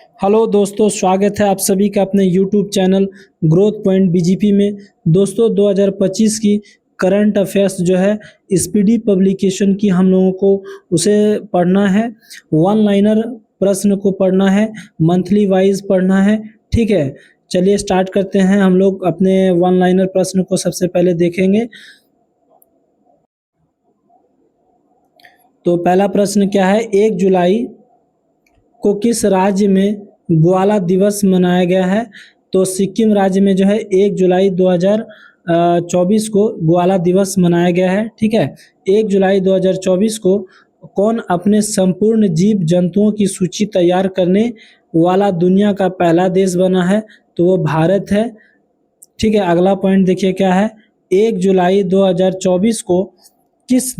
Hello दोस्तों, स्वागत है आप सभी का अपने YouTube channel growth point BGP में। दोस्तों 2025 की करंट अफेयर्स जो है स्पीडी पब्लिकेशन की हम लोगों को उसे पढ़ना है। वन लाइनर प्रश्न को पढ़ना है, मंथली वाइज पढ़ना है। ठीक है, चलिए स्टार्ट करते हैं। हम लोग अपने वन लाइनर प्रश्न को सबसे पहले देखेंगे। तो पहला प्रश्न क्या है, 1 जुलाई को किस राज्य में ग्वाला दिवस मनाया गया है? तो सिक्किम राज्य में जो है 1 जुलाई 2024 को ग्वाला दिवस मनाया गया है। ठीक है, 1 जुलाई 2024 को कौन अपने संपूर्ण जीव जंतुओं की सूची तैयार करने वाला दुनिया का पहला देश बना है? तो वो भारत है। ठीक है, अगला पॉइंट देखिए क्या है, 1 जुलाई 2024 को किस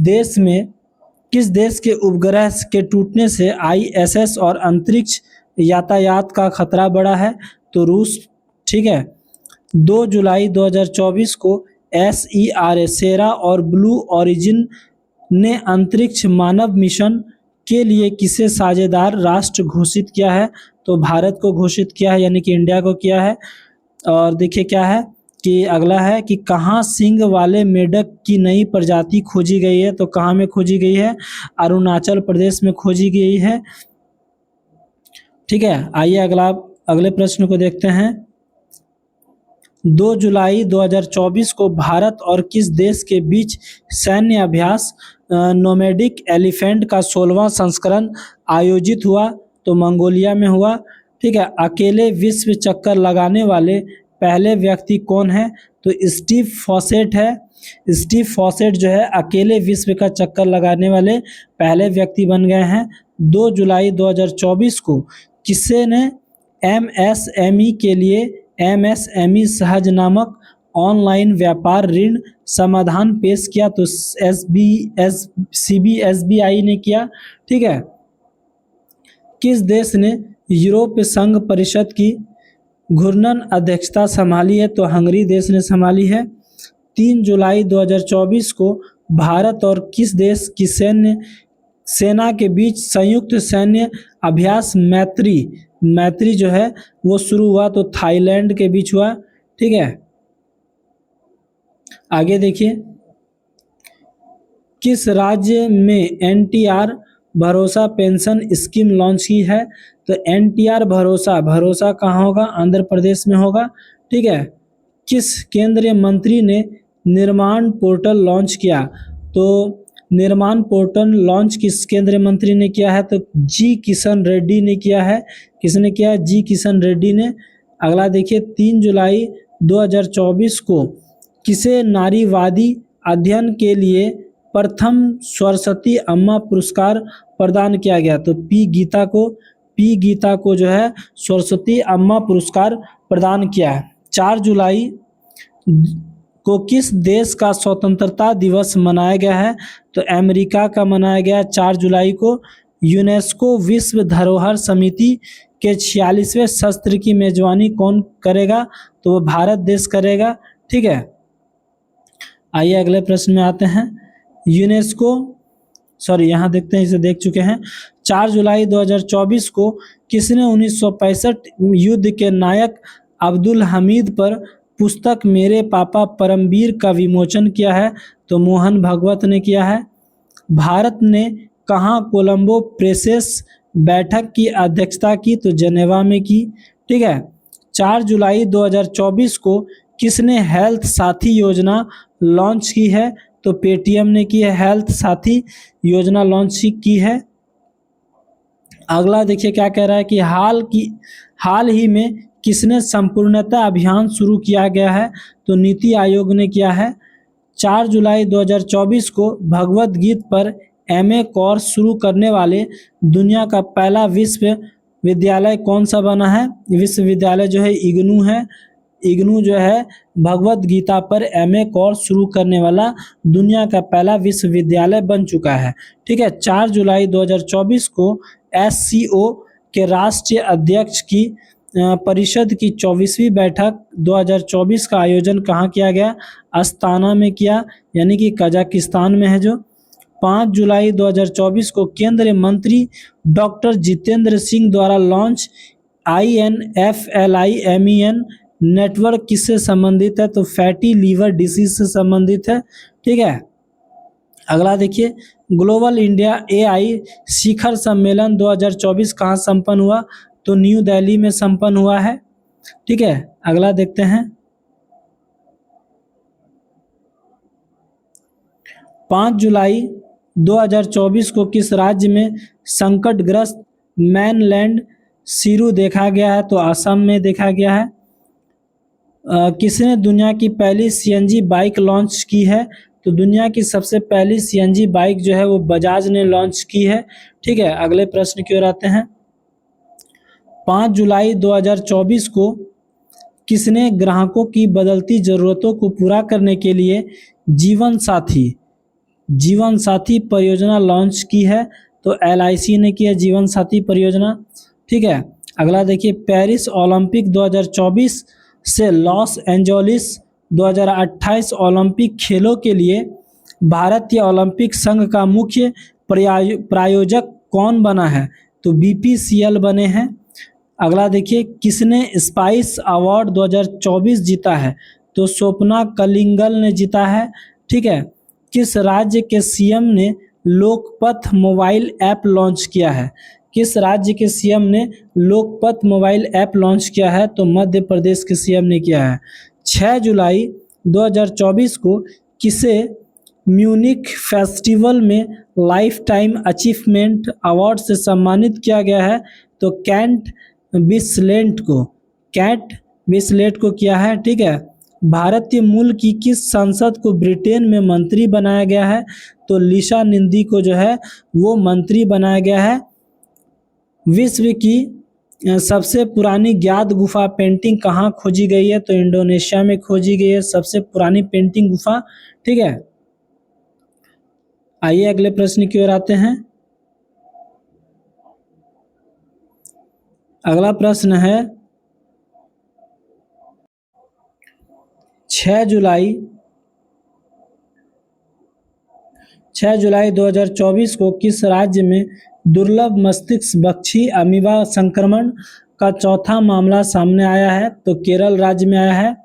देश के उपग्रह के टूटने से आईएसएस और अंतरिक्ष यातायात का खतरा बढ़ा है? तो रूस। ठीक है, 2 जुलाई 2024 को SERA सेरा और ब्लू ओरिजिन ने अंतरिक्ष मानव मिशन के लिए किसे साझेदार राष्ट्र घोषित किया है? तो भारत को घोषित किया है, यानी कि इंडिया को किया है। और देखिए क्या है कि अगला है कि कहाँ सींग वाले मेढक की नई प्रजाति खोजी गई है? तो कहाँ में खोजी गई है? अरुणाचल प्रदेश में खोजी गई है। ठीक है, आइए अगले प्रश्न को देखते हैं। 2 जुलाई 2024 को भारत और किस देश के बीच सैन्य अभ्यास नोमैडिक एलिफेंट का 16वां संस्करण आयोजित हुआ? तो मंगोलिया में हुआ। ठीक है, अकेले विश्व चक्कर लगाने वाले पहले व्यक्ति कौन है? तो स्टीव फॉसेट है। स्टीव फॉसेट जो है अकेले विश्व का चक्कर लगाने वाले पहले व्यक्ति बन गए हैं। 2 जुलाई 2024 को किसी ने MSME के लिए MSME सहज नामक ऑनलाइन व्यापार ऋण समाधान पेश किया? तो CBSBI ने किया। ठीक है, किस देश ने यूरोपीय संघ परिषद की घूर्णन अध्यक्षता संभाली है? तो हंगरी देश ने संभाली है। 3 जुलाई 2024 को भारत और किस देश की सेना के बीच संयुक्त सैन्य अभ्यास मैत्री जो है वो शुरू हुआ? तो थाईलैंड के बीच हुआ। ठीक है, आगे देखिए, किस राज्य में NTR भरोसा पेंशन स्कीम लॉन्च की है? तो NTR भरोसा कहाँ होगा? आंध्र प्रदेश में होगा। ठीक है, किस केंद्रीय मंत्री ने निर्माण पोर्टल लॉन्च किया? तो निर्माण पोर्टल लॉन्च किस केंद्रीय मंत्री ने किया है? तो जी किशन रेड्डी ने किया है। किसने किया? जी किशन रेड्डी ने। अगला देखिए, 3 जुलाई 2024 को किसे नारीवादी अध्ययन के लिए प्रथम सरस्वती अम्मा पुरस्कार प्रदान किया गया? तो पी गीता को जो है सरस्वती अम्मा पुरस्कार प्रदान किया है। 4 जुलाई को किस देश का स्वतंत्रता दिवस मनाया गया है? तो अमेरिका का मनाया गया है 4 जुलाई को। यूनेस्को विश्व धरोहर समिति के 46वें सत्र की मेजबानी कौन करेगा? तो वो भारत देश करेगा। ठीक है, आइए अगले प्रश्न में आते हैं। यहाँ देखते हैं, इसे देख चुके हैं। 4 जुलाई 2024 को किसने 1965 युद्ध के नायक अब्दुल हमीद पर पुस्तक मेरे पापा परमवीर का विमोचन किया है? तो मोहन भागवत ने किया है। भारत ने कहाँ कोलंबो प्रेसेस बैठक की अध्यक्षता की? तो जेनेवा में की। ठीक है, 4 जुलाई 2024 को किसने हेल्थ साथी योजना लॉन्च की है? तो पेटीएम ने की है, हेल्थ साथी योजना लॉन्च की है। अगला देखिए क्या कह रहा है कि हाल ही में किसने संपूर्णता अभियान शुरू किया गया है? तो नीति आयोग ने किया है। 4 जुलाई 2024 को भगवत गीता पर MA कोर्स शुरू करने वाले दुनिया का पहला विश्वविद्यालय कौन सा बना है? विश्वविद्यालय जो है इग्नू है। इग्नू जो है भगवत गीता पर MA कोर्स शुरू करने वाला दुनिया का पहला विश्वविद्यालय बन चुका है। ठीक है, 4 जुलाई 2024 को SCO के राष्ट्रीय अध्यक्ष की परिषद की 24वीं बैठक 2024 का आयोजन कहाँ किया गया? अस्ताना में किया, यानी कि कजाकिस्तान में है जो। 5 जुलाई 2024 को केंद्रीय मंत्री डॉक्टर जितेंद्र सिंह द्वारा लॉन्च INFLIMEN नेटवर्क किससे संबंधित है? तो फैटी लीवर डिसीज से संबंधित है। ठीक है, अगला देखिए, ग्लोबल इंडिया AI शिखर सम्मेलन 2024 कहाँ संपन्न हुआ? तो न्यू दिल्ली में संपन्न हुआ है। ठीक है, अगला देखते हैं, 5 जुलाई 2024 को किस राज्य में संकटग्रस्त मैनलैंड सीरू देखा गया है? तो असम में देखा गया है। किसने दुनिया की पहली CNG बाइक लॉन्च की है? तो दुनिया की सबसे पहली CNG बाइक जो है वो बजाज ने लॉन्च की है। ठीक है, अगले प्रश्न की ओर आते हैं, 5 जुलाई 2024 को किसने ग्राहकों की बदलती ज़रूरतों को पूरा करने के लिए जीवन साथी परियोजना लॉन्च की है? तो LIC ने की है जीवन साथी परियोजना। ठीक है, अगला देखिए, पेरिस ओलंपिक 2024 से लॉस एंजलिस 2028 ओलंपिक खेलों के लिए भारतीय ओलंपिक संघ का मुख्य प्रायोजक कौन बना है? तो BPCL बने हैं। अगला देखिए, किसने स्पाइस अवार्ड 2024 जीता है? तो स्वप्ना कलिंगल ने जीता है। ठीक है, किस राज्य के CM ने लोकपथ मोबाइल ऐप लॉन्च किया है? किस राज्य के CM ने लोकपथ मोबाइल ऐप लॉन्च किया है? तो मध्य प्रदेश के CM ने किया है। 6 जुलाई 2024 को किसे म्यूनिक फेस्टिवल में लाइफ टाइम अचीवमेंट अवार्ड से सम्मानित किया गया है? तो कैट विस्लेट को किया है। ठीक है, भारतीय मूल की किस सांसद को ब्रिटेन में मंत्री बनाया गया है? तो लिशा निंदी को जो है वो मंत्री बनाया गया है। विश्व की सबसे पुरानी ज्ञात गुफा पेंटिंग कहाँ खोजी गई है? तो इंडोनेशिया में खोजी गई है सबसे पुरानी पेंटिंग गुफा। ठीक है, आइए अगले प्रश्न की ओर आते हैं। अगला प्रश्न है, 6 जुलाई 2024 को किस राज्य में दुर्लभ मस्तिष्क बख्शी अमीबा संक्रमण का चौथा मामला सामने आया है? तो केरल राज्य में आया है।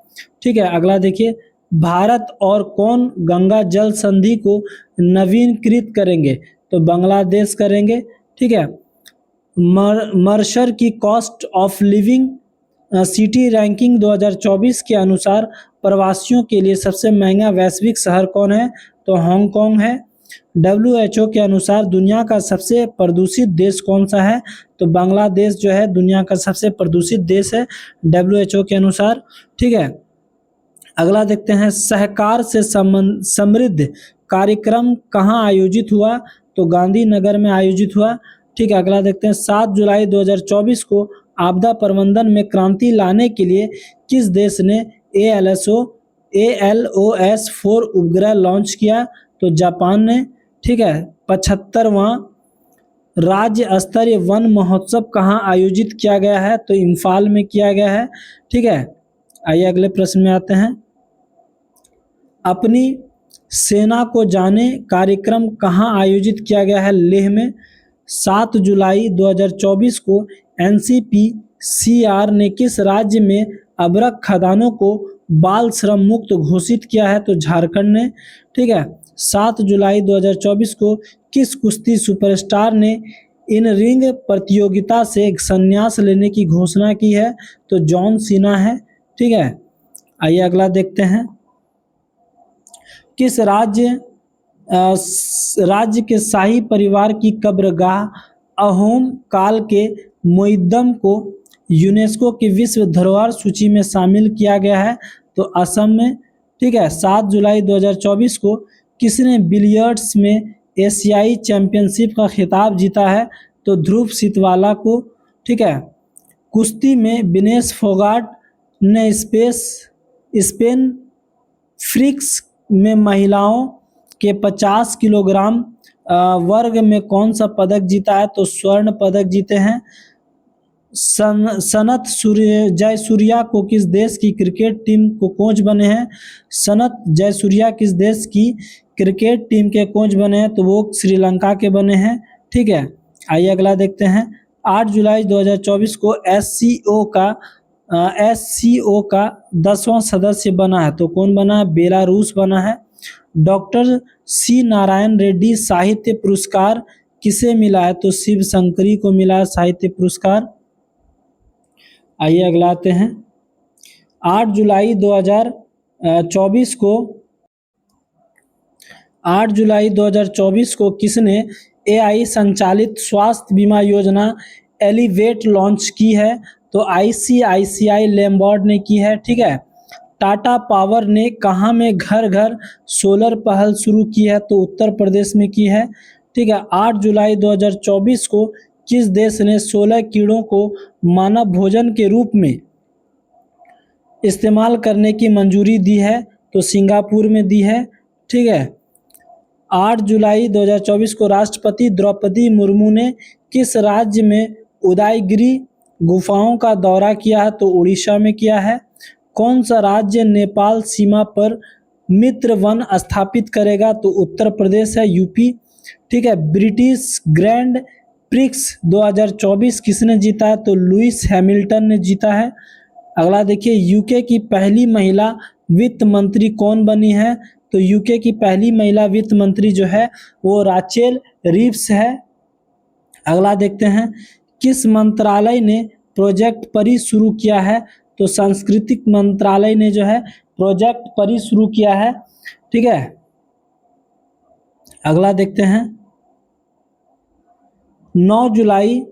ठीक है, अगला देखिए, भारत और कौन गंगा जल संधि को नवीनीकृत करेंगे? तो बांग्लादेश करेंगे। ठीक है, मर्सर की cost of living city ranking 2024 के अनुसार प्रवासियों के लिए सबसे महंगा वैश्विक शहर कौन है? तो हांगकांग है। WHO के अनुसार दुनिया का सबसे प्रदूषित देश कौन सा है? तो बांग्लादेश जो है दुनिया का सबसे प्रदूषित देश है WHO के अनुसार। ठीक है, अगला देखते हैं, सहकार से समृद्ध कार्यक्रम कहाँ आयोजित हुआ? तो गांधीनगर में आयोजित हुआ। ठीक है, अगला देखते हैं, 7 जुलाई 2024 को आपदा प्रबंधन में क्रांति लाने के लिए किस देश ने ALOS-4 उपग्रह लॉन्च किया? तो जापान ने। ठीक है, 75वां राज्य स्तरीय वन महोत्सव कहाँ आयोजित किया गया है? तो इम्फाल में किया गया है। ठीक है, आइए अगले प्रश्न में आते हैं, अपनी सेना को जाने कार्यक्रम कहाँ आयोजित किया गया है? लेह में। 7 जुलाई 2024 को NCPCR ने किस राज्य में अभ्रक खदानों को बाल श्रम मुक्त घोषित किया है? तो झारखंड ने। ठीक है, 7 जुलाई 2024 को किस कुश्ती सुपरस्टार ने इन रिंग प्रतियोगिता से संन्यास लेने की घोषणा की है? तो जॉन सीना है। ठीक है, आइए अगला देखते हैं, किस राज्य के शाही परिवार की कब्रगाह अहोम काल के मोइद्दम को यूनेस्को की विश्व धरोहर सूची में शामिल किया गया है? तो असम में। ठीक है, 7 जुलाई 2024 को किसने बिलियर्ड्स में एशियाई चैंपियनशिप का खिताब जीता है? तो ध्रुव सितवाला को। ठीक है, कुश्ती में विनेश फोगाट ने स्पेन फ्रिक्स में महिलाओं के 50 किलोग्राम वर्ग में कौन सा पदक जीता है? तो स्वर्ण पदक जीते हैं। सनत जयसूर्या को किस देश की क्रिकेट टीम को कोच बने हैं? सनत जयसूर्या किस देश की क्रिकेट टीम के कोच बने हैं? तो वो श्रीलंका के बने हैं। ठीक है, आइए अगला देखते हैं, 8 जुलाई 2024 को एससीओ का 10वां सदस्य बना है, तो कौन बना है? बेलारूस बना है। डॉक्टर सी नारायण रेड्डी साहित्य पुरस्कार किसे मिला है? तो शिव शंकरी को मिला है साहित्य पुरस्कार। आइए अगला आते हैं। 8 जुलाई 2024 को 8 जुलाई 2024 को किसने एआई संचालित स्वास्थ्य बीमा योजना एलिवेट लॉन्च की है? तो आईसीआईसीआई लैम्बॉर्ड ने की है। ठीक है। टाटा पावर ने कहाँ में घर घर सोलर पहल शुरू की है? तो उत्तर प्रदेश में की है। ठीक है। 8 जुलाई 2024 को किस देश ने 16 कीड़ों को मानव भोजन के रूप में इस्तेमाल करने की मंजूरी दी है? तो सिंगापुर में दी है। ठीक है। 8 जुलाई 2024 को राष्ट्रपति द्रौपदी मुर्मू ने किस राज्य में उदयगिरी गुफाओं का दौरा किया है? तो उड़ीसा में किया है। कौन सा राज्य नेपाल सीमा पर मित्र वन स्थापित करेगा? तो उत्तर प्रदेश है, यूपी। ठीक है। ब्रिटिश ग्रैंड प्रिक्स 2024 किसने जीता है? तो लुइस हैमिल्टन ने जीता है। अगला देखिए, यूके की पहली महिला वित्त मंत्री कौन बनी है? तो यूके की पहली महिला वित्त मंत्री जो है वो राचेल रीव्स है। अगला देखते हैं, किस मंत्रालय ने प्रोजेक्ट परी शुरू किया है? तो सांस्कृतिक मंत्रालय ने जो है प्रोजेक्ट परी शुरू किया है। ठीक है। अगला देखते हैं, 9 जुलाई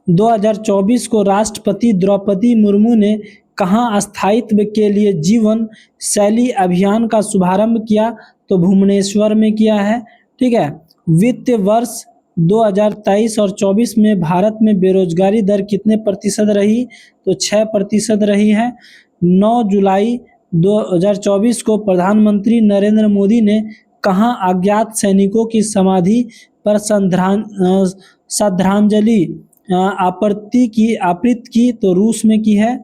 2024 को राष्ट्रपति द्रौपदी मुर्मू ने कहाँ स्थायित्व के लिए जीवन शैली अभियान का शुभारंभ किया? तो भुवनेश्वर में किया है। ठीक है। वित्तीय वर्ष 2023 और 24 में भारत में बेरोजगारी दर कितने प्रतिशत रही? तो 6% रही है। 9 जुलाई 2024 को प्रधानमंत्री नरेंद्र मोदी ने कहाँ अज्ञात सैनिकों की समाधि पर श्रद्धांजलि अर्पित की? तो रूस में की है।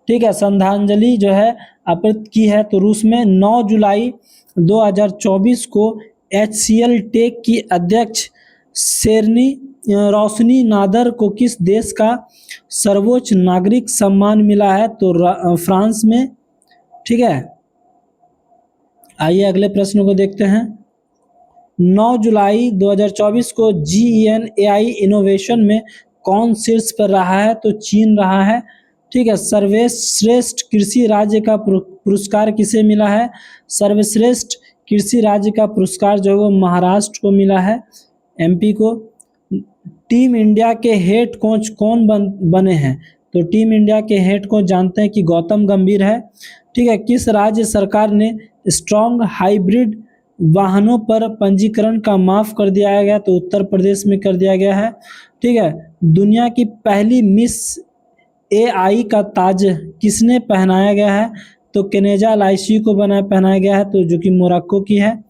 ठीक है। श्रद्धांजलि जो है अर्पित की है तो रूस में। 9 जुलाई 2024 को HCL टेक की अध्यक्ष रोशनी नादर को किस देश का सर्वोच्च नागरिक सम्मान मिला है? तो फ्रांस में। ठीक है। आइए अगले प्रश्न को देखते हैं। 9 जुलाई 2024 को GENAI इनोवेशन में कौन शीर्ष पर रहा है? तो चीन रहा है। ठीक है। सर्वश्रेष्ठ कृषि राज्य का पुरस्कार किसे मिला है? सर्वश्रेष्ठ कृषि राज्य का पुरस्कार जो है वो महाराष्ट्र को मिला है, MP को। टीम इंडिया के हेड कोच कौन बने हैं? तो टीम इंडिया के हेड कोच जानते हैं कि गौतम गंभीर है। ठीक है। किस राज्य सरकार ने स्ट्रॉन्ग हाइब्रिड वाहनों पर पंजीकरण का माफ कर दिया गया? तो उत्तर प्रदेश में कर दिया गया है। ठीक है। दुनिया की पहली मिस AI का ताज किसने पहनाया गया है? तो केनेजा लाइसी को पहनाया गया है, तो जो कि मोरक्को की है।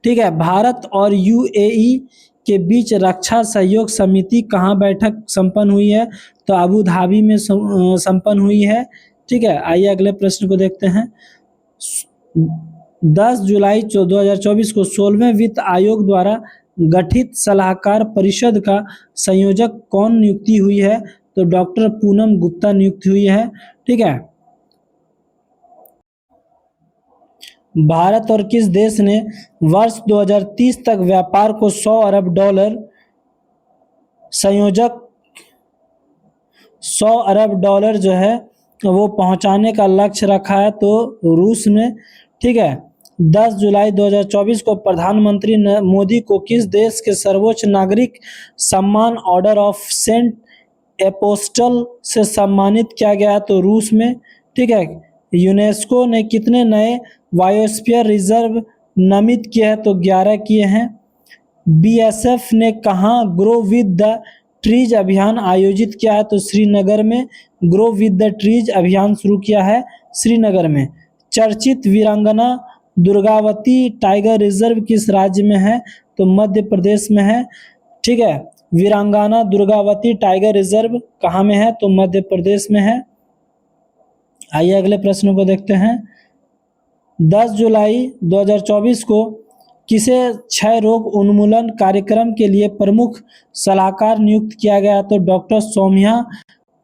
ठीक है। भारत और UAE के बीच रक्षा सहयोग समिति कहाँ बैठक संपन्न हुई है? तो अबू धाबी में संपन्न हुई है। ठीक है। आइए अगले प्रश्न को देखते हैं। 10 जुलाई 2024 को 16वें वित्त आयोग द्वारा गठित सलाहकार परिषद का संयोजक कौन नियुक्ति हुई है? तो डॉक्टर पूनम गुप्ता नियुक्त हुई है। ठीक है। भारत और किस देश ने वर्ष 2030 तक व्यापार को $100 अरब संयोजक $100 अरब जो है वो पहुंचाने का लक्ष्य रखा है? तो रूस में। ठीक है। 10 जुलाई 2024 को प्रधानमंत्री मोदी को किस देश के सर्वोच्च नागरिक सम्मान ऑर्डर ऑफ सेंट एपोस्टल से सम्मानित किया गया है? तो रूस में। ठीक है। यूनेस्को ने कितने नए बायोस्फीयर रिजर्व नामित किए हैं? तो 11 किए हैं। BSF ने कहाँ ग्रो विद द ट्रीज अभियान आयोजित किया है? तो श्रीनगर में ग्रो विद द ट्रीज अभियान शुरू किया है श्रीनगर में। चर्चित वीरांगना दुर्गावती टाइगर रिजर्व किस राज्य में है? तो मध्य प्रदेश में है। ठीक है। वीरांगना दुर्गावती टाइगर रिजर्व कहाँ में है? तो मध्य प्रदेश में है। आइए अगले प्रश्न को देखते हैं। 10 जुलाई 2024 को किसे क्षय रोग उन्मूलन कार्यक्रम के लिए प्रमुख सलाहकार नियुक्त किया गया? तो डॉक्टर सौम्या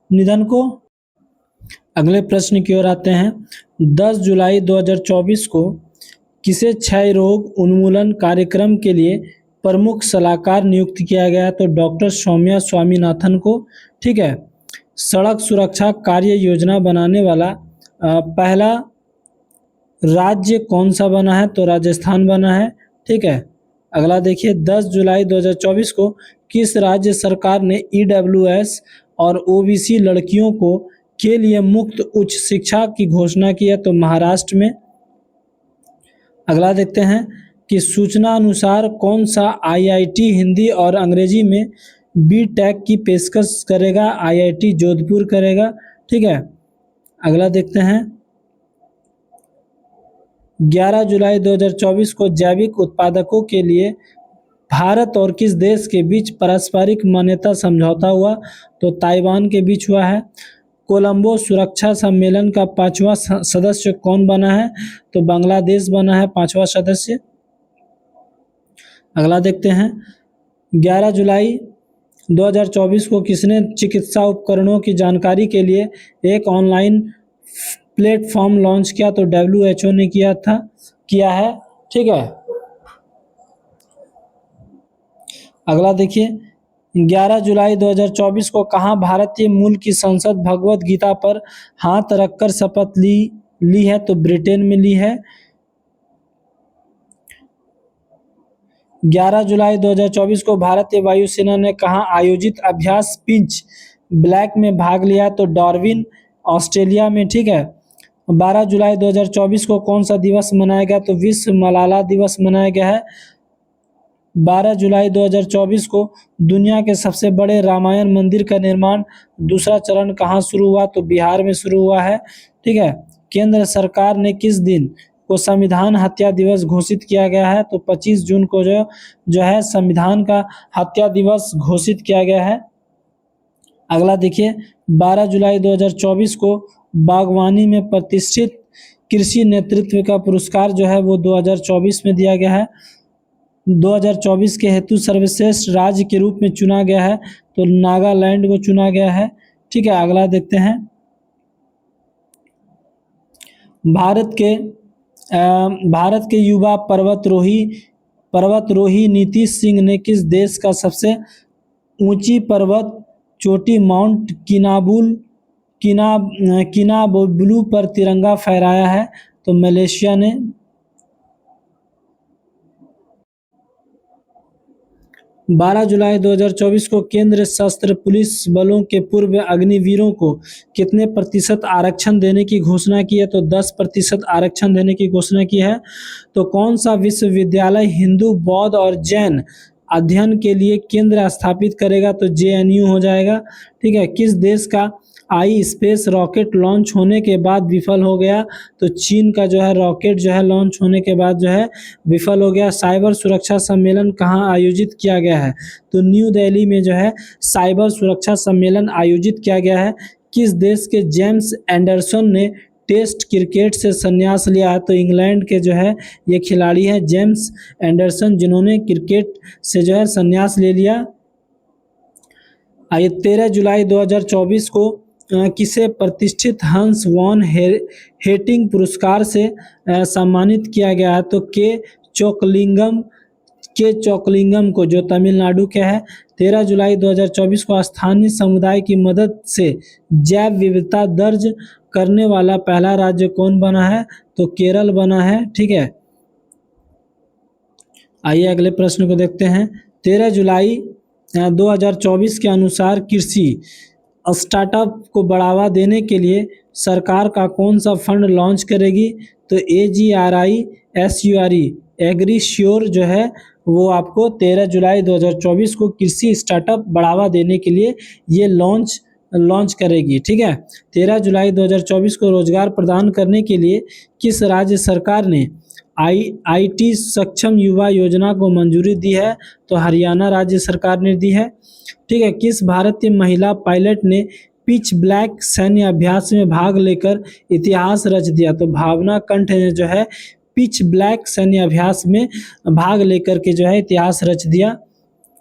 निधन को। अगले प्रश्न की ओर आते हैं। 10 जुलाई 2024 को किसे क्षय रोग उन्मूलन कार्यक्रम के लिए प्रमुख सलाहकार नियुक्त किया गया? तो डॉक्टर सौम्या स्वामीनाथन को। ठीक है। सड़क सुरक्षा कार्य योजना बनाने वाला पहला राज्य कौन सा बना है? तो राजस्थान बना है। ठीक है। अगला देखिए, 10 जुलाई 2024 को किस राज्य सरकार ने ईडब्ल्यूएस और ओबीसी लड़कियों को के लिए मुफ्त उच्च शिक्षा की घोषणा की है? तो महाराष्ट्र में। अगला देखते हैं कि सूचना अनुसार कौन सा आईआईटी हिंदी और अंग्रेजी में बीटेक की पेशकश करेगा? आईआईटी जोधपुर करेगा। ठीक है। अगला देखते हैं, 11 जुलाई 2024 को जैविक उत्पादकों के लिए भारत और किस देश के बीच पारस्परिक मान्यता समझौता हुआ? तो ताइवान के बीच हुआ है। कोलंबो सुरक्षा सम्मेलन का 5वां सदस्य कौन बना है? तो बांग्लादेश बना है 5वां सदस्य। अगला देखते हैं, 11 जुलाई 2024 को किसने चिकित्सा उपकरणों की जानकारी के लिए एक ऑनलाइन प्लेटफॉर्म लॉन्च किया? तो WHO ने किया है। ठीक है। अगला देखिए, 11 जुलाई 2024 को कहाँ भारतीय मूल की संसद भगवत गीता पर हाथ रखकर शपथ ली है? तो ब्रिटेन में ली है। 11 जुलाई 2024 को भारतीय वायुसेना ने कहाँ आयोजित अभ्यास पिंच ब्लैक में भाग लिया? तो डार्विन ऑस्ट्रेलिया में। ठीक है। 12 जुलाई 2024 को कौन सा दिवस मनाया गया? तो विश्व मलाला दिवस मनाया गया है। 12 जुलाई 2024 को दुनिया के सबसे बड़े रामायण मंदिर का निर्माण दूसरा चरण कहाँ शुरू हुआ? तो बिहार में शुरू हुआ है। ठीक है। केंद्र सरकार ने किस दिन को संविधान हत्या दिवस घोषित किया गया है? तो 25 जून को जो है संविधान का हत्या दिवस घोषित किया गया है। अगला देखिए, 12 जुलाई 2024 को बागवानी में प्रतिष्ठित कृषि नेतृत्व का पुरस्कार जो है वो 2024 में दिया गया है। 2024 के हेतु सर्वश्रेष्ठ राज्य के रूप में चुना गया है, तो नागालैंड को चुना गया है। ठीक है। अगला देखते हैं, भारत के युवा पर्वतरोही नीतीश सिंह ने किस देश का सबसे ऊंची पर्वत चोटी माउंट किनाबालू पर तिरंगा फहराया है? तो मलेशिया ने। 12 जुलाई 2024 को केंद्र सशस्त्र पुलिस बलों के पूर्व अग्निवीरों को कितने प्रतिशत आरक्षण देने की घोषणा की है? तो 10% आरक्षण देने की घोषणा की है। तो कौन सा विश्वविद्यालय हिंदू, बौद्ध और जैन अध्ययन के लिए केंद्र स्थापित करेगा? तो JNU हो जाएगा। ठीक है। किस देश का स्पेस रॉकेट लॉन्च होने के बाद विफल हो गया? तो चीन का जो है रॉकेट जो है लॉन्च होने के बाद जो है विफल हो गया। साइबर सुरक्षा सम्मेलन कहाँ आयोजित किया गया है? तो न्यू दिल्ली में जो है साइबर सुरक्षा सम्मेलन आयोजित किया गया है। किस देश के जेम्स एंडरसन ने टेस्ट क्रिकेट से संन्यास लिया है? तो इंग्लैंड के जो है ये खिलाड़ी हैं जेम्स एंडरसन, जिन्होंने क्रिकेट से जो है संन्यास ले लिया। 13 जुलाई 2024 को किसे प्रतिष्ठित हंस वॉन हेटिंग पुरस्कार से सम्मानित किया गया है? तो के चोकलिंगम को, जो तमिलनाडु के है। 13 जुलाई 2024 को स्थानीय समुदाय की मदद से जैव विविधता दर्ज करने वाला पहला राज्य कौन बना है? तो केरल बना है। ठीक है। आइए अगले प्रश्न को देखते हैं। 13 जुलाई 2024 के अनुसार कृषि स्टार्टअप को बढ़ावा देने के लिए सरकार का कौन सा फंड लॉन्च करेगी? तो AGRI एग्रीश्योर जो है वो आपको 13 जुलाई 2024 को कृषि स्टार्टअप बढ़ावा देने के लिए ये लॉन्च करेगी। ठीक है। 13 जुलाई 2024 को रोजगार प्रदान करने के लिए किस राज्य सरकार ने IT सक्षम युवा योजना को मंजूरी दी है? तो हरियाणा राज्य सरकार ने दी है। ठीक है। किस भारतीय महिला पायलट ने पिच ब्लैक सैन्य अभ्यास में भाग लेकर इतिहास रच दिया? तो भावना कंठ ने जो है पिच ब्लैक सैन्य अभ्यास में भाग लेकर के जो है इतिहास रच दिया।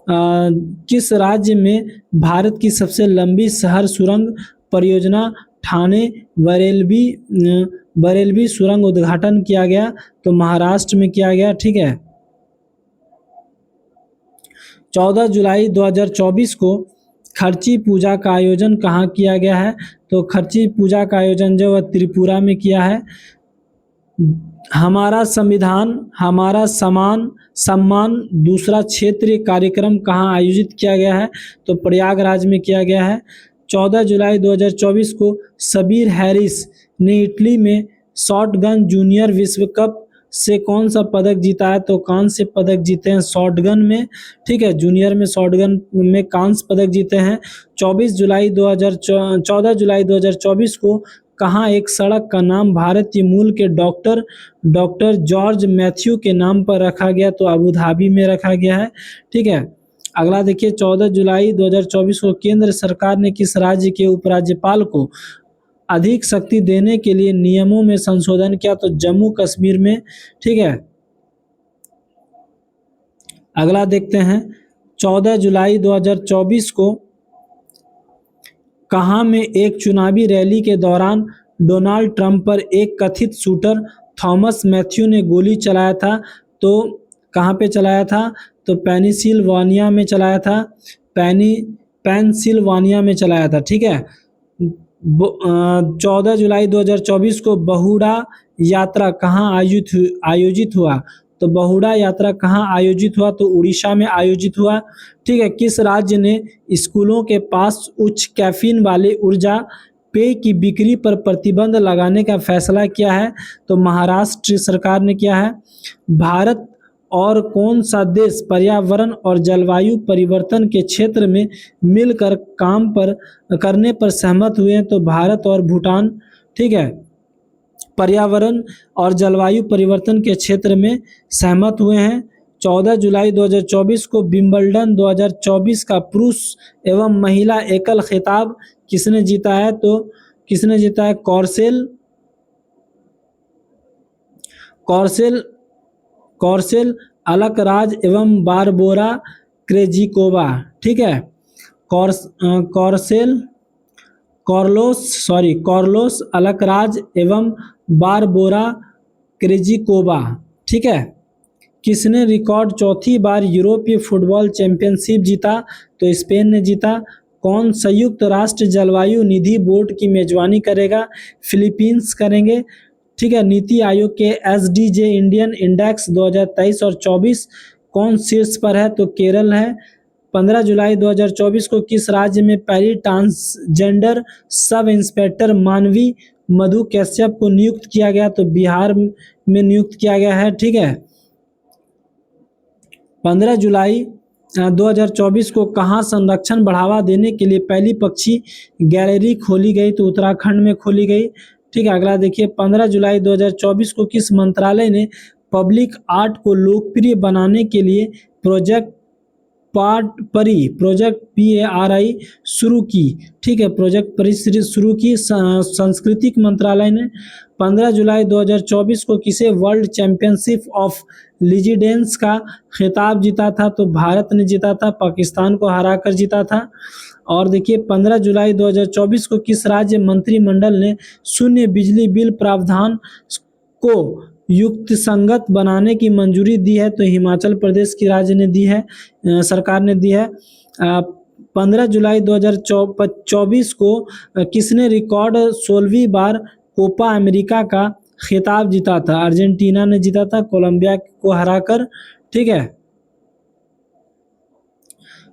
किस राज्य में भारत की सबसे लंबी शहर सुरंग परियोजना ठाणे बरेलवी सुरंग उद्घाटन किया गया? तो महाराष्ट्र में किया गया। ठीक है। 14 जुलाई 2024 को खर्ची पूजा का आयोजन कहाँ किया गया है? तो खर्ची पूजा का आयोजन जो है त्रिपुरा में किया है। हमारा संविधान हमारा सम्मान दूसरा क्षेत्रीय कार्यक्रम कहाँ आयोजित किया गया है? तो प्रयागराज में किया गया है। 14 जुलाई 2024 को सबीर हैरिस ने इटली में शॉटगन जूनियर विश्व कप से कौन सा पदक जीता है? तो कांस्य पदक जीते हैं शॉटगन में। ठीक है, जूनियर में शॉटगन में कांस्य पदक जीते हैं। 14 जुलाई 2024 को कहाँ एक सड़क का नाम भारतीय मूल के डॉक्टर जॉर्ज मैथ्यू के नाम पर रखा गया? तो अबू धाबी में रखा गया है। ठीक है। अगला देखिए, 14 जुलाई 2024 को केंद्र सरकार ने किस राज्य के उपराज्यपाल को अधिक शक्ति देने के लिए नियमों में संशोधन किया? तो जम्मू कश्मीर में। ठीक है। अगला देखते हैं, 14 जुलाई 2024 को कहाँ में एक चुनावी रैली के दौरान डोनाल्ड ट्रंप पर एक कथित शूटर थॉमस मैथ्यू ने गोली चलाया था? तो कहाँ पे चलाया था? तो पेनिसिल्वानिया में चलाया था। पेंसिल्वानिया में चलाया था। ठीक है। 14 जुलाई 2024 को बहुड़ा यात्रा कहाँ आयोजित हुआ? तो बहुड़ा यात्रा कहाँ आयोजित हुआ? तो उड़ीसा में आयोजित हुआ। ठीक है। किस राज्य ने स्कूलों के पास उच्च कैफीन वाले ऊर्जा पेय की बिक्री पर प्रतिबंध लगाने का फैसला किया है? तो महाराष्ट्र सरकार ने किया है। भारत और कौन सा देश पर्यावरण और जलवायु परिवर्तन के क्षेत्र में मिलकर काम करने पर सहमत हुए हैं? तो भारत और भूटान। ठीक है। पर्यावरण और जलवायु परिवर्तन के क्षेत्र में सहमत हुए हैं। 14 जुलाई 2024 को विंबलडन 2024 का पुरुष एवं महिला एकल खिताब किसने जीता है? तो किसने जीता है? कॉर्सेल अलकराज एवं बारबोरा क्रेजिकोवा। ठीक है। कॉर्लोस अलकराज एवं बारबोरा क्रेजिकोवा। ठीक है। किसने रिकॉर्ड चौथी बार यूरोपीय फुटबॉल चैंपियनशिप जीता? तो स्पेन ने जीता। कौन संयुक्त राष्ट्र जलवायु निधि बोर्ड की मेजबानी करेगा? फिलीपींस करेंगे। ठीक है। नीति आयोग के SDG इंडियन इंडेक्स 2023 और 24 कौन शीर्ष पर है? तो केरल है। 15 जुलाई 2024 को किस राज्य में पहली ट्रांसजेंडर सब इंस्पेक्टर मानवी मधु कश्यप को नियुक्त किया गया? तो बिहार में नियुक्त किया गया है। ठीक है। 15 जुलाई 2024 को कहाँ संरक्षण बढ़ावा देने के लिए पहली पक्षी गैलरी खोली गई? तो उत्तराखंड में खोली गई। ठीक है। अगला देखिए, 15 जुलाई 2024 को किस मंत्रालय ने पब्लिक आर्ट को लोकप्रिय बनाने के लिए प्रोजेक्ट PARI शुरू की? ठीक है। प्रोजेक्ट परी शुरू की सांस्कृतिक मंत्रालय ने। 15 जुलाई 2024 को किसे वर्ल्ड चैंपियनशिप ऑफ लीजिडेंस का खिताब जीता था? तो भारत ने जीता था, पाकिस्तान को हराकर जीता था। और देखिए, 15 जुलाई 2024 को किस राज्य मंत्रिमंडल ने शून्य बिजली बिल प्रावधान को युक्तिसंगत बनाने की मंजूरी दी है? तो हिमाचल प्रदेश की राज्य ने दी है, सरकार ने दी है। 15 जुलाई 2024 को किसने रिकॉर्ड 16वीं बार कोपा अमेरिका का खिताब जीता था? अर्जेंटीना ने जीता था, कोलंबिया को हराकर। ठीक है।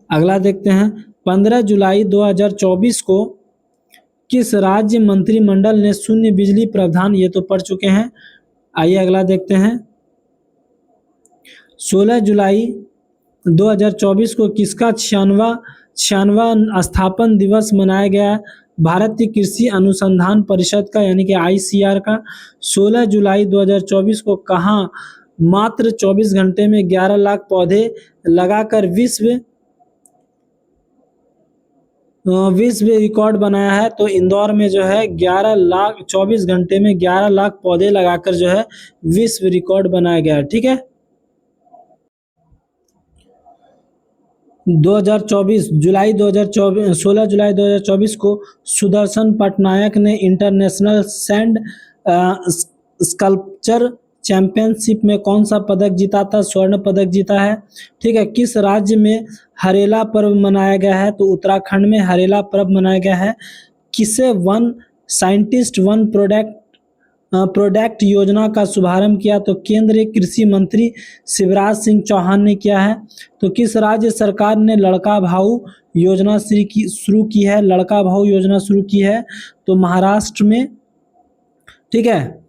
अगला देखते हैं, 15 जुलाई 2024 को किस राज्य मंत्रिमंडल ने शून्य बिजली प्रावधान, ये तो पढ़ चुके हैं। आइए अगला देखते हैं, 16 जुलाई 2024 को किसका 96वां स्थापन दिवस मनाया गया? भारतीय कृषि अनुसंधान परिषद का, यानी कि ICR का। 16 जुलाई 2024 को कहाँ मात्र 24 घंटे में 11 लाख पौधे लगाकर विश्व विश्व रिकॉर्ड बनाया है। तो इंदौर में जो है 11 लाख 24 घंटे में 11 लाख पौधे लगाकर जो है विश्व रिकॉर्ड बनाया गया है। ठीक है, 2024 जुलाई 2024 16 जुलाई 2024 को सुदर्शन पटनायक ने इंटरनेशनल सैंड स्कल्पचर चैंपियनशिप में कौन सा पदक जीता था? स्वर्ण पदक जीता है। ठीक है, किस राज्य में हरेला पर्व मनाया गया है? तो उत्तराखंड में हरेला पर्व मनाया गया है। किसे वन साइंटिस्ट वन प्रोडक्ट योजना का शुभारंभ किया? तो केंद्रीय कृषि मंत्री शिवराज सिंह चौहान ने किया है। तो किस राज्य सरकार ने लड़का भाऊ योजना शुरू की है? लड़का भाऊ योजना शुरू की है तो महाराष्ट्र में। ठीक है,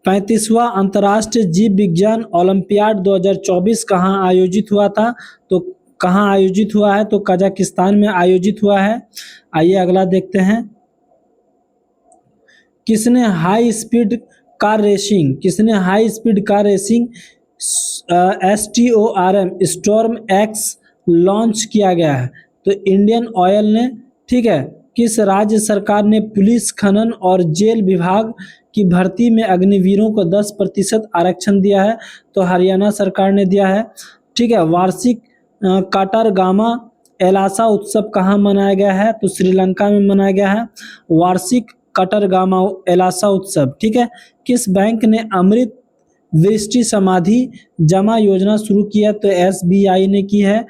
35वां अंतर्राष्ट्रीय जीव विज्ञान ओलंपियाड 2024 कहाँ आयोजित हुआ था? तो कहाँ आयोजित हुआ है? तो कजाकिस्तान में आयोजित हुआ है। आइए अगला देखते हैं। किसने high speed car racing STORM storm x launch किया गया है? तो इंडियन ऑयल ने। ठीक है, किस राज्य सरकार ने पुलिस, खनन और जेल विभाग की भर्ती में अग्निवीरों को 10% आरक्षण दिया है? तो हरियाणा सरकार ने दिया है। ठीक है, वार्षिक काटारगामा एलासा उत्सव कहाँ मनाया गया है? तो श्रीलंका में मनाया गया है वार्षिक कटरगामा एलासा उत्सव। ठीक है, किस बैंक ने अमृत वृष्टि समाधि जमा योजना शुरू की है? तो SBI ने की है।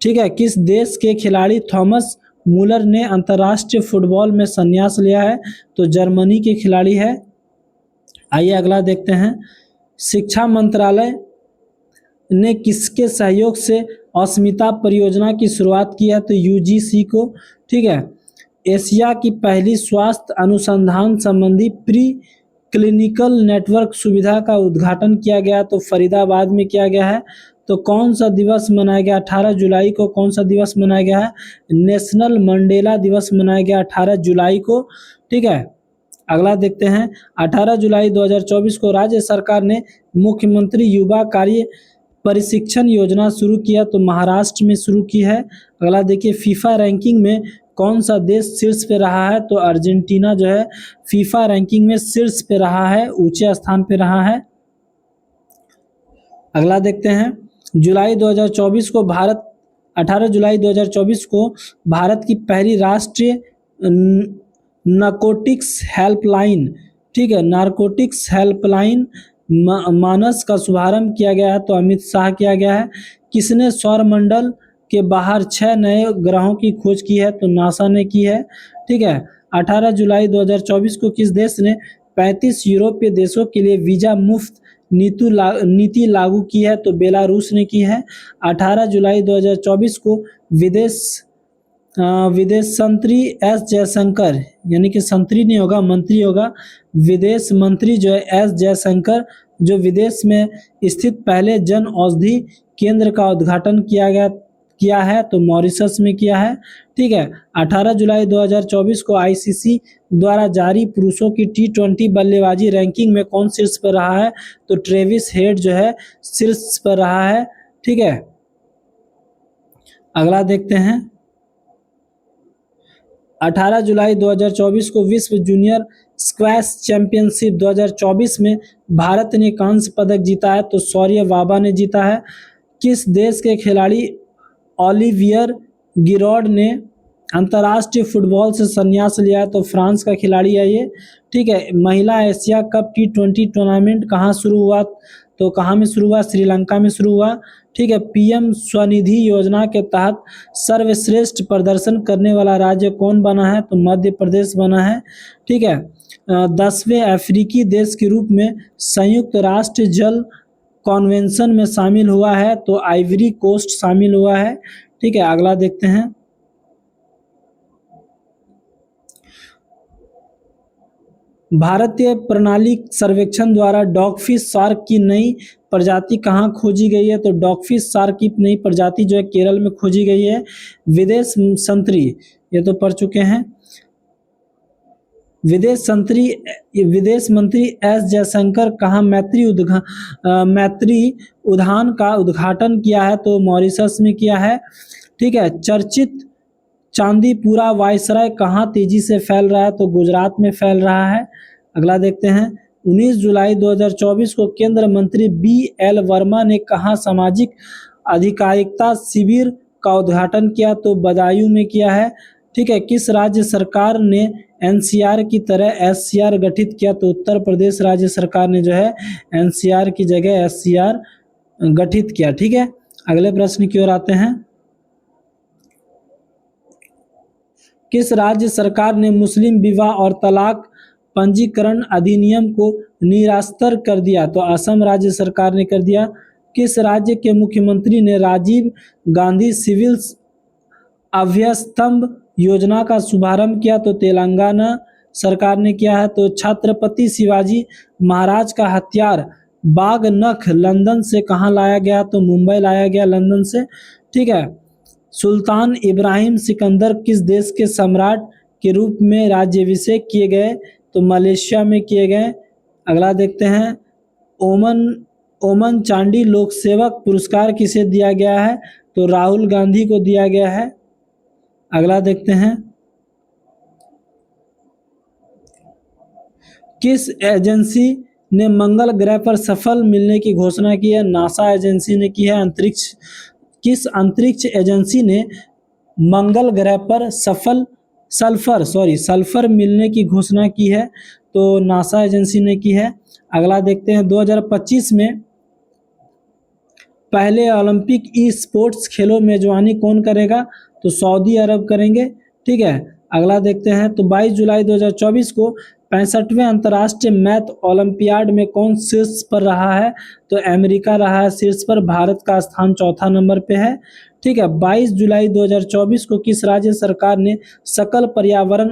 ठीक है, किस देश के खिलाड़ी थॉमस मुलर ने अंतर्राष्ट्रीय फुटबॉल में संन्यास लिया है? तो जर्मनी के खिलाड़ी है। आइए अगला देखते हैं। शिक्षा मंत्रालय ने किसके सहयोग से अस्मिता परियोजना की शुरुआत की है? तो UGC को। ठीक है, एशिया की पहली स्वास्थ्य अनुसंधान संबंधी प्री क्लिनिकल नेटवर्क सुविधा का उद्घाटन किया गया तो फरीदाबाद में किया गया है। तो कौन सा दिवस मनाया गया? 18 जुलाई को कौन सा दिवस मनाया गया है? नेशनल मंडेला दिवस मनाया गया 18 जुलाई को। ठीक है, अगला देखते हैं। 18 जुलाई 2024 को राज्य सरकार ने मुख्यमंत्री युवा कार्य प्रशिक्षण योजना शुरू किया तो महाराष्ट्र में शुरू की है। अगला देखिए, फीफा रैंकिंग में कौन सा देश शीर्ष पे रहा है? तो अर्जेंटीना जो है फीफा रैंकिंग में शीर्ष पे रहा है, ऊंचे स्थान पे रहा है। अगला देखते हैं। 18 जुलाई 2024 को भारत की पहली राष्ट्रीय नारकोटिक्स हेल्पलाइन, ठीक है, नारकोटिक्स हेल्पलाइन मानस का शुभारंभ किया गया है तो अमित शाह किया गया है। किसने सौरमंडल के बाहर 6 नए ग्रहों की खोज की है? तो नासा ने की है। ठीक है, 18 जुलाई 2024 को किस देश ने 35 यूरोपीय देशों के लिए वीजा मुफ्त नीति लागू की है? तो बेलारूस ने की है। 18 जुलाई 2024 को विदेश मंत्री एस जयशंकर, यानी कि संतरी नहीं होगा, मंत्री होगा, विदेश मंत्री जो है एस जयशंकर, जो विदेश में स्थित पहले जन औषधि केंद्र का उद्घाटन किया है तो मॉरिशस में किया है। ठीक है, 18 जुलाई 2024 को ICC द्वारा जारी पुरुषों की T20 बल्लेबाजी रैंकिंग में कौन शीर्ष पर रहा है? तो ट्रेविस हेड जो है शीर्ष पर रहा है। ठीक है, अगला देखते हैं। 18 जुलाई 2024 को विश्व जूनियर स्क्वैश चैंपियनशिप 2024 में भारत ने कांस्य पदक जीता है तो शौर्य बाबा ने जीता है। किस देश के खिलाड़ी ओलिवियर गिरॉड ने अंतर्राष्ट्रीय फुटबॉल से संन्यास लिया है? तो फ्रांस का खिलाड़ी है ये। ठीक है, महिला एशिया कप T20 टूर्नामेंट कहाँ शुरू हुआ? तो कहाँ में शुरू हुआ? श्रीलंका में शुरू हुआ। ठीक है, PM स्वनिधि योजना के तहत सर्वश्रेष्ठ प्रदर्शन करने वाला राज्य कौन बना है? तो मध्य प्रदेश बना है। ठीक है, 10वें अफ्रीकी देश के रूप में संयुक्त राष्ट्र जल कॉन्वेंशन में शामिल हुआ है तो आइवरी कोस्ट शामिल हुआ है। ठीक है, अगला देखते हैं। भारतीय प्रणाली सर्वेक्षण द्वारा डॉगफिश शार्क की नई प्रजाति कहाँ खोजी गई है? तो डॉगफिश शार्क की नई प्रजाति जो है केरल में खोजी गई है। विदेश मंत्री, ये तो पढ़ चुके हैं। विदेश मंत्री एस जयशंकर कहाँ मैत्री उद्यान का उद्घाटन किया है? तो मॉरिशस में किया है। ठीक है, चांदीपुरा वायसराय कहाँ तेजी से फैल रहा है? तो गुजरात में फैल रहा है। अगला देखते हैं, 19 जुलाई 2024 को केंद्र मंत्री BL वर्मा ने कहाँ सामाजिक अधिकारिता शिविर का उद्घाटन किया? तो बदायूं में किया है। ठीक है, किस राज्य सरकार ने NCR की तरह SCR गठित किया? तो उत्तर प्रदेश राज्य सरकार ने जो है NCR की जगह SCR गठित किया। ठीक है, अगले प्रश्न की ओर आते हैं, किस राज्य सरकार ने मुस्लिम विवाह और तलाक पंजीकरण अधिनियम को निरस्तर कर दिया? तो असम राज्य सरकार ने कर दिया। किस राज्य के मुख्यमंत्री ने राजीव गांधी सिविल अभ्यस्तंभ योजना का शुभारंभ किया? तो तेलंगाना सरकार ने किया है। तो छत्रपति शिवाजी महाराज का हथियार बाघ नख लंदन से कहाँ लाया गया? तो मुंबई लाया गया लंदन से। ठीक है, सुल्तान इब्राहिम सिकंदर किस देश के सम्राट के रूप में राज्याभिषेक किए गए? तो मलेशिया में किए गए। अगला देखते हैं, ओमन चांडी लोक सेवक पुरस्कार किसे दिया गया है? तो राहुल गांधी को दिया गया है। अगला देखते हैं, किस एजेंसी ने मंगल ग्रह पर सफल मिलने की घोषणा की है? नासा एजेंसी ने की है। किस अंतरिक्ष एजेंसी ने मंगल ग्रह पर सल्फर मिलने की घोषणा की है? तो नासा एजेंसी ने की है। अगला देखते हैं, 2025 में पहले ओलंपिक ई स्पोर्ट्स खेलों में मेजबानी कौन करेगा? तो सऊदी अरब करेंगे। ठीक है, अगला देखते हैं, तो 22 जुलाई 2024 को 65वें अंतर्राष्ट्रीय मैथ ओलंपियाड में कौन शीर्ष पर रहा है? तो अमेरिका रहा है शीर्ष पर, भारत का स्थान चौथा नंबर पे है। ठीक है, 22 जुलाई 2024 को किस राज्य सरकार ने सकल पर्यावरण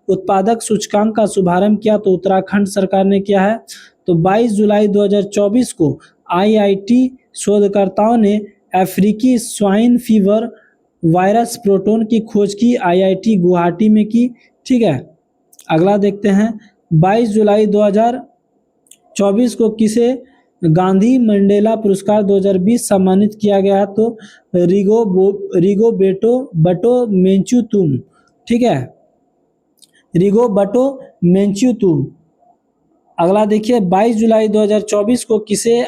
उत्पादक सूचकांक का शुभारंभ किया? तो उत्तराखंड सरकार ने किया है। तो 22 जुलाई 2024 को IIT शोधकर्ताओं ने अफ्रीकी स्वाइन फीवर वायरस प्रोटोन की खोज की, IIT गुवाहाटी में की। ठीक है, अगला देखते हैं, 22 जुलाई 2024 को किसे गांधी मंडेला पुरस्कार 2020 सम्मानित किया गया? तो रिगोबेटो मेंचुतुम। ठीक है, रिगोबेटो मेंचुतुम। अगला देखिए, 22 जुलाई 2024 को किसे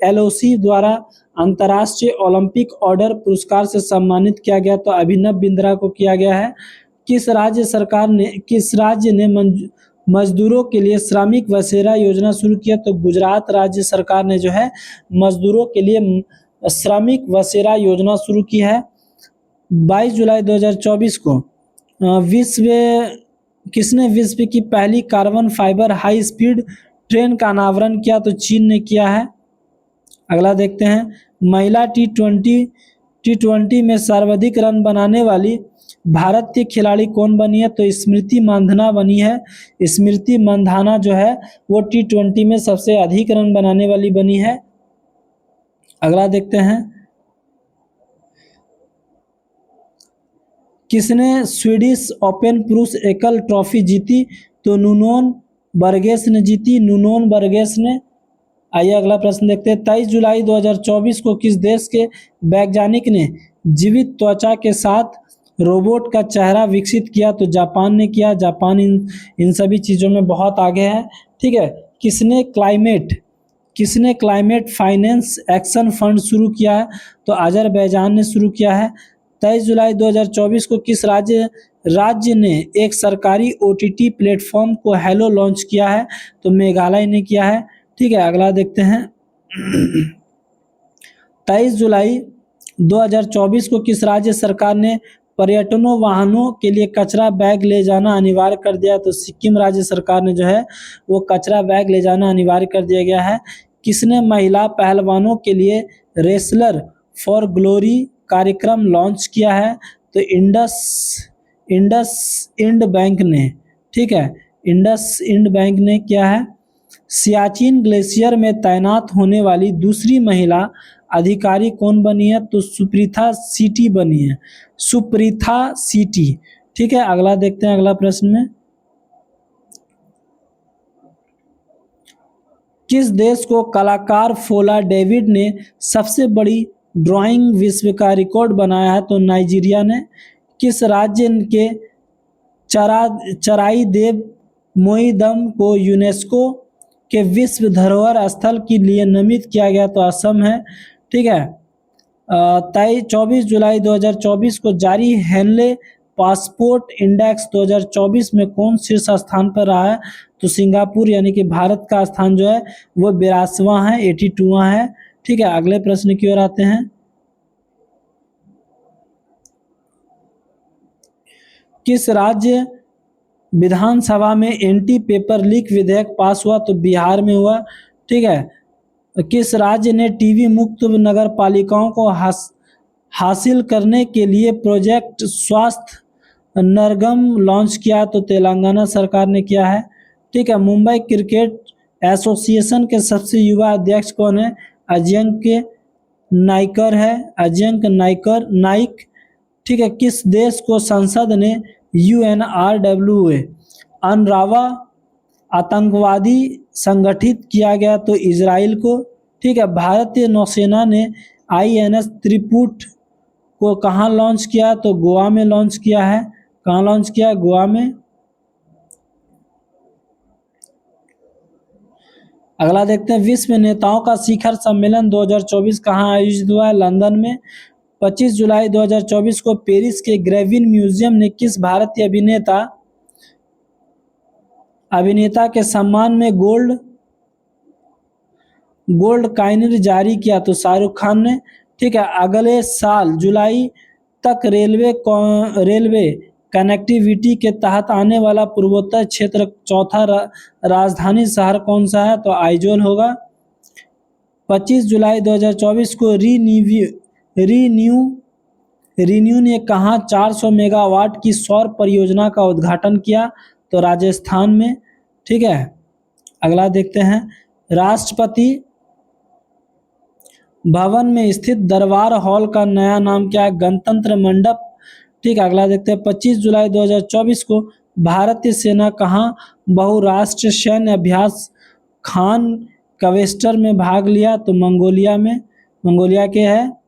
LOC द्वारा अंतर्राष्ट्रीय ओलंपिक ऑर्डर पुरस्कार से सम्मानित किया गया? तो अभिनव बिंद्रा को किया गया है। किस राज्य ने मजदूरों के लिए श्रमिक बसेरा योजना शुरू किया? तो गुजरात राज्य सरकार ने जो है मजदूरों के लिए श्रमिक बसेरा योजना शुरू की है। 22 जुलाई 2024 को किसने विश्व की पहली carbon fibre high speed train का अनावरण किया? तो चीन ने किया है। अगला देखते हैं, महिला T20 में सर्वाधिक रन बनाने वाली भारतीय खिलाड़ी कौन बनी है? तो स्मृति मंधाना बनी है। स्मृति मंधाना जो है वो T20 में सबसे अधिक रन बनाने वाली बनी है। अगला देखते हैं, किसने स्वीडिश ओपन पुरुष एकल ट्रॉफी जीती? तो नुनोन बर्गेस ने जीती, नुनोन बर्गेस ने। आइए अगला प्रश्न देखते हैं, 23 जुलाई 2024 को किस देश के वैज्ञानिक ने जीवित त्वचा के साथ रोबोट का चेहरा विकसित किया? तो जापान ने किया। जापान इन सभी चीज़ों में बहुत आगे है। ठीक है, किसने क्लाइमेट फाइनेंस एक्शन फंड शुरू किया है? तो अजरबैजान ने शुरू किया है। 23 जुलाई 2024 को किस राज्य ने एक सरकारी OTT प्लेटफॉर्म को हेलो लॉन्च किया है? तो मेघालय ने किया है। ठीक है, अगला देखते हैं, 23 जुलाई 2024 को किस राज्य सरकार ने पर्यटनों वाहनों के लिए कचरा बैग ले जाना अनिवार्य कर दिया? तो सिक्किम राज्य सरकार ने जो है वो कचरा बैग ले जाना अनिवार्य कर दिया गया है। किसने महिला पहलवानों के लिए रेसलर फॉर ग्लोरी कार्यक्रम लॉन्च किया है? तो इंडसइंड बैंक ने। ठीक है, इंडसइंड बैंक ने किया है। सियाचिन ग्लेशियर में तैनात होने वाली दूसरी महिला अधिकारी कौन बनी है? तो सुप्रीथा सीटी बनी है, सुप्रीथा सीटी। ठीक है, अगला देखते हैं, अगला प्रश्न में, किस देश को कलाकार फोला डेविड ने सबसे बड़ी ड्राइंग विश्व का रिकॉर्ड बनाया है? तो नाइजीरिया ने। किस राज्य के चराई देव मोईदम को यूनेस्को के विश्व धरोहर स्थल के लिए नामित किया गया? तो असम है। ठीक है। 24 जुलाई 2024 को जारी हेनले पासपोर्ट इंडेक्स 2024 में कौन शीर्ष स्थान पर रहा है? तो सिंगापुर, यानी कि भारत का स्थान जो है वो 82वां है, 82वां है। ठीक है, अगले प्रश्न की ओर आते हैं। किस राज्य विधानसभा में एंटी पेपर लीक विधेयक पास हुआ? तो बिहार में हुआ। ठीक है। किस राज्य ने टीबी मुक्त नगर पालिकाओं को हासिल करने के लिए प्रोजेक्ट स्वास्थ्य नरगम लॉन्च किया? तो तेलंगाना सरकार ने किया है। ठीक है। मुंबई क्रिकेट एसोसिएशन के सबसे युवा अध्यक्ष कौन है? अजिंक्य नाइकर है, अजिंक्य नाइक। ठीक है। किस देश को संसद ने UNRWA अनरावा आतंकवादी संगठित किया गया? तो इजराइल को। ठीक है। भारतीय नौसेना ने INS त्रिपुट को कहाँ लॉन्च किया? तो गोवा में लॉन्च किया है। कहाँ लॉन्च किया? गोवा में। अगला देखते हैं, विश्व नेताओं का शिखर सम्मेलन 2024 कहाँ आयोजित हुआ है? लंदन में। 25 जुलाई 2024 को पेरिस के ग्रेविन म्यूजियम ने किस भारतीय अभिनेता के सम्मान में गोल्ड कॉइन जारी किया? तो शाहरुख खान ने। ठीक है। अगले साल जुलाई तक रेलवे कनेक्टिविटी के तहत आने वाला पूर्वोत्तर क्षेत्र चौथा राजधानी शहर कौन सा है? तो आइजोल होगा। 25 जुलाई 2024 को रीन्यू ने कहाँ 400 मेगावाट की सौर परियोजना का उद्घाटन किया? तो राजस्थान में। ठीक है। अगला देखते हैं, राष्ट्रपति भवन में स्थित दरबार हॉल का नया नाम क्या है? गणतंत्र मंडप। ठीक है। अगला देखते हैं, 25 जुलाई 2024 को भारतीय सेना कहाँ बहुराष्ट्रीय सैन्य अभ्यास खान कवेस्टर में भाग लिया? तो मंगोलिया के है।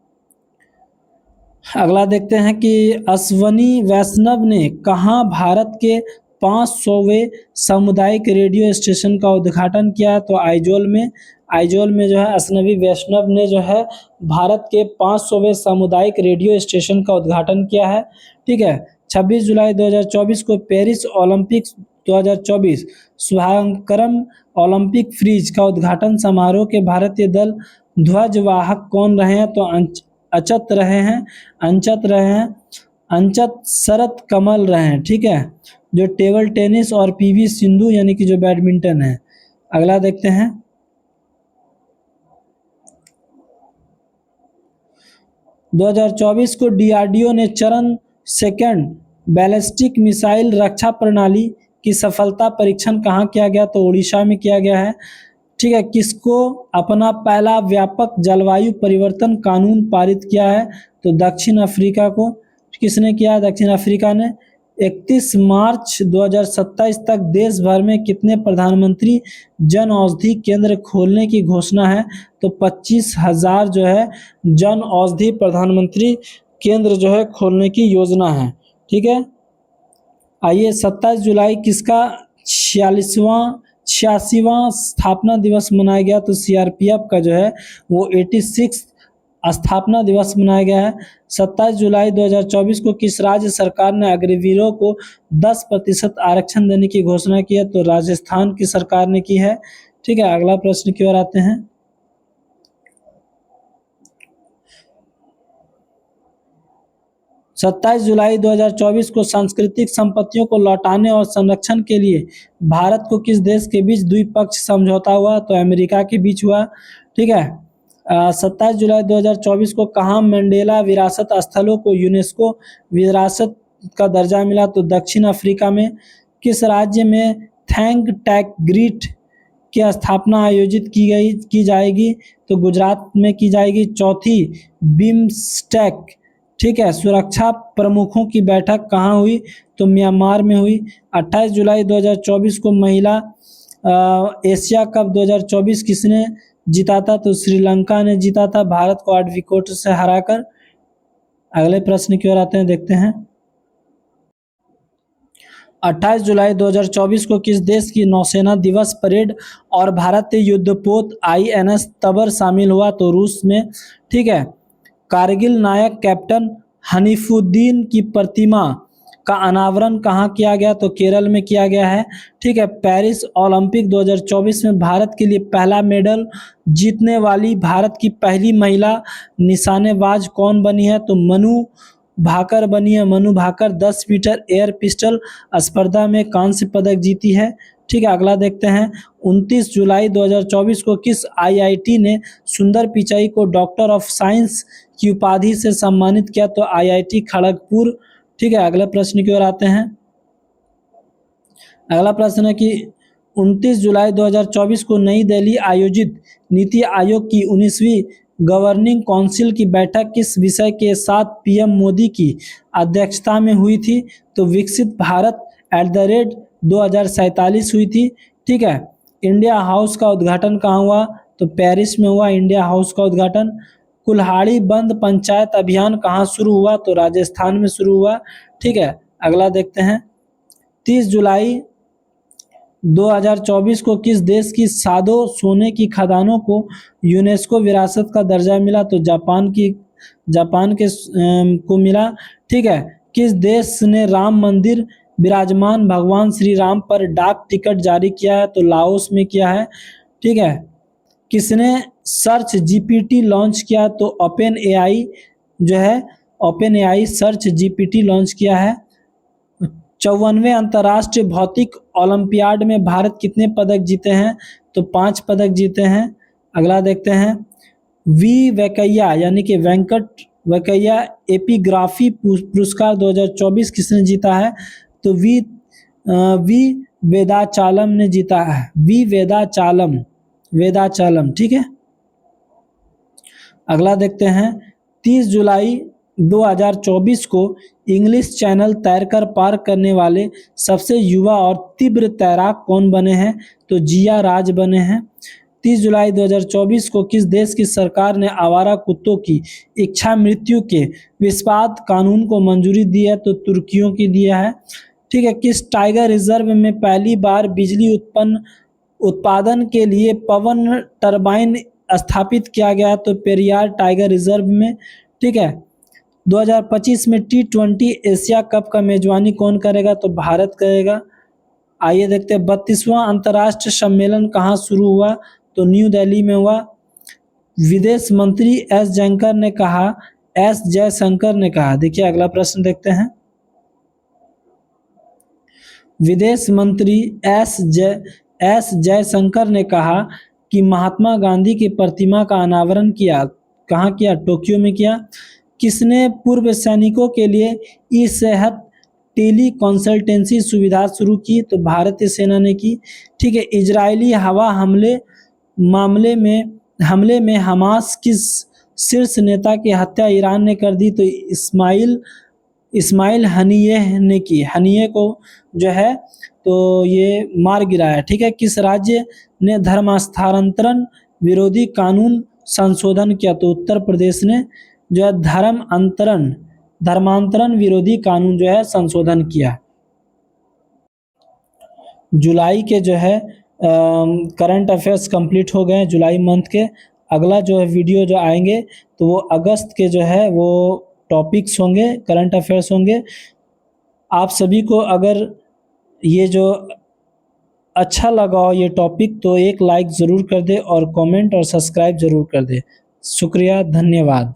अगला देखते हैं कि अश्वनी वैष्णव ने कहाँ भारत के 500वें सामुदायिक रेडियो स्टेशन का उद्घाटन किया? तो आइजोल में जो है अश्वनी वैष्णव ने जो है भारत के 500वें सामुदायिक रेडियो स्टेशन का उद्घाटन किया है। ठीक है। 26 जुलाई 2024 को पेरिस ओलंपिक्स 2024 शुभारंभ ओलंपिक फ्रीज का उद्घाटन समारोह के भारतीय दल ध्वजवाहक कौन रहे हैं? तो अंचत रहे हैं अंचत शरत कमल रहे हैं। ठीक है। जो टेबल टेनिस और PV सिंधु यानी कि जो बैडमिंटन है। अगला देखते हैं, 2024 को DRDO ने चरण सेकंड बैलिस्टिक मिसाइल रक्षा प्रणाली की सफलता परीक्षण कहाँ किया गया? तो उड़ीसा में किया गया है। ठीक है। किसको अपना पहला व्यापक जलवायु परिवर्तन कानून पारित किया है? तो दक्षिण अफ्रीका को। किसने किया? दक्षिण अफ्रीका ने। 31 मार्च 2027 तक देश भर में कितने प्रधानमंत्री जन औषधि केंद्र खोलने की घोषणा है? तो 25,000 जो है जन औषधि प्रधानमंत्री केंद्र जो है खोलने की योजना है। ठीक है। आइए, 27 जुलाई किसका 86वां स्थापना दिवस मनाया गया? तो CRPF का जो है वो 86 स्थापना दिवस मनाया गया है। 27 जुलाई 2024 को किस राज्य सरकार ने अग्रवीरों को 10% आरक्षण देने की घोषणा की है? तो राजस्थान की सरकार ने की है। ठीक है। अगला प्रश्न की ओर आते हैं, 27 जुलाई 2024 को सांस्कृतिक संपत्तियों को लौटाने और संरक्षण के लिए भारत को किस देश के बीच द्विपक्षीय समझौता हुआ? तो अमेरिका के बीच हुआ। ठीक है। 27 जुलाई 2024 को कहाँ मंडेला विरासत स्थलों को यूनेस्को विरासत का दर्जा मिला? तो दक्षिण अफ्रीका में। किस राज्य में थिंक टैंक ग्रिड की स्थापना आयोजित की जाएगी? तो गुजरात में की जाएगी। चौथी बिम्स्टेक, ठीक है, सुरक्षा प्रमुखों की बैठक कहाँ हुई? तो म्यांमार में हुई। 28 जुलाई 2024 को महिला एशिया कप 2024 किसने जीता था? तो श्रीलंका ने जीता था भारत को 8 विकेट से हराकर। अगले प्रश्न की ओर आते हैं, देखते हैं, 28 जुलाई 2024 को किस देश की नौसेना दिवस परेड और भारतीय युद्धपोत INS तबर शामिल हुआ? तो रूस में। ठीक है। कारगिल नायक कैप्टन हनीफुद्दीन की प्रतिमा का अनावरण कहाँ किया गया? तो केरल में किया गया है। ठीक है। पेरिस ओलंपिक 2024 में भारत के लिए पहला मेडल जीतने वाली भारत की पहली महिला निशानेबाज कौन बनी है? तो मनु भाकर बनी है। Manu Bhaker 10 metre air pistol स्पर्धा में कांस्य पदक जीती है। ठीक है। अगला देखते हैं। 29 जुलाई 2024 को किस IIT ने सुंदर पिचाई को डॉक्टर ऑफ साइंस की उपाधि से सम्मानित किया? तो IIT खड़गपुर। ठीक है। अगले प्रश्न की ओर आते हैं। अगला प्रश्न है कि 29 जुलाई 2024 को नई दिल्ली आयोजित नीति आयोग की 19वीं गवर्निंग काउंसिल की बैठक किस विषय के साथ PM मोदी की अध्यक्षता में हुई थी? तो विकसित भारत @2047 हुई थी। ठीक है। इंडिया हाउस का उद्घाटन कहाँ हुआ? तो पेरिस में हुआ इंडिया हाउस का उद्घाटन। कुल्हाड़ी बंद पंचायत अभियान कहाँ शुरू हुआ? तो राजस्थान में शुरू हुआ। ठीक है। अगला देखते हैं। 30 जुलाई 2024 को किस देश की सादो सोने की खदानों को यूनेस्को विरासत का दर्जा मिला? तो जापान को मिला। ठीक है। किस देश ने राम मंदिर विराजमान भगवान श्री राम पर डाक टिकट जारी किया है? तो लाओस में किया है। ठीक है। किसने सर्च GPT लॉन्च किया? तो open AI search GPT launch किया है। 54वें अंतर्राष्ट्रीय भौतिक ओलंपियाड में भारत कितने पदक जीते हैं? तो 5 पदक जीते हैं। अगला देखते हैं। वी वेंकैया यानी कि वेंकट वैकेया एपिग्राफी पुरस्कार 2024 किसने जीता है? तो वी वेदाचालम ने जीता है। वी वेदाचालम। ठीक है। अगला देखते हैं। 30 जुलाई 2024 को इंग्लिश चैनल तैरकर पार करने वाले सबसे युवा और तीव्र तैराक कौन बने हैं? तो जिया राज बने हैं। 30 जुलाई 2024 को किस देश की सरकार ने आवारा कुत्तों की इच्छा मृत्यु के विस्वाद कानून को मंजूरी दी है? तो तुर्कियों की दिया है। ठीक है। किस टाइगर रिजर्व में पहली बार बिजली उत्पादन के लिए पवन टरबाइन स्थापित किया गया? तो पेरियार टाइगर रिजर्व में। ठीक है। 2025 में T20 एशिया कप का मेजबानी कौन करेगा? तो भारत करेगा। आइए देखते हैं। 32वां अंतर्राष्ट्रीय सम्मेलन कहाँ शुरू हुआ? तो न्यू दिल्ली में हुआ। विदेश मंत्री एस जयशंकर ने कहा। देखिए अगला प्रश्न देखते हैं। विदेश मंत्री एस जयशंकर ने कहा कि महात्मा गांधी की प्रतिमा का अनावरण कहाँ किया? टोक्यो में किया। किसने पूर्व सैनिकों के लिए ई-सेहत टेली कंसल्टेंसी सुविधा शुरू की? तो भारतीय सेना ने की। ठीक है। इजरायली हवा हमले में हमास किस शीर्ष नेता की हत्या ईरान ने कर दी? तो इस्माइल हनियेह ने की। हनिये को जो है तो ये मार गिराया। ठीक है। किस राज्य ने धर्मांतरण विरोधी कानून संशोधन किया? तो उत्तर प्रदेश ने जो है धर्मांतरण विरोधी कानून जो है संशोधन किया। जुलाई के जो है करंट अफेयर्स कंप्लीट हो गए हैं जुलाई मंथ के। अगला जो है वीडियो जो आएंगे तो वो अगस्त के जो है वो टॉपिक्स होंगे, करंट अफेयर्स होंगे। आप सभी को अगर ये जो अच्छा लगा हो ये टॉपिक तो एक लाइक ज़रूर कर दे और कमेंट और सब्सक्राइब ज़रूर कर दे। शुक्रिया, धन्यवाद।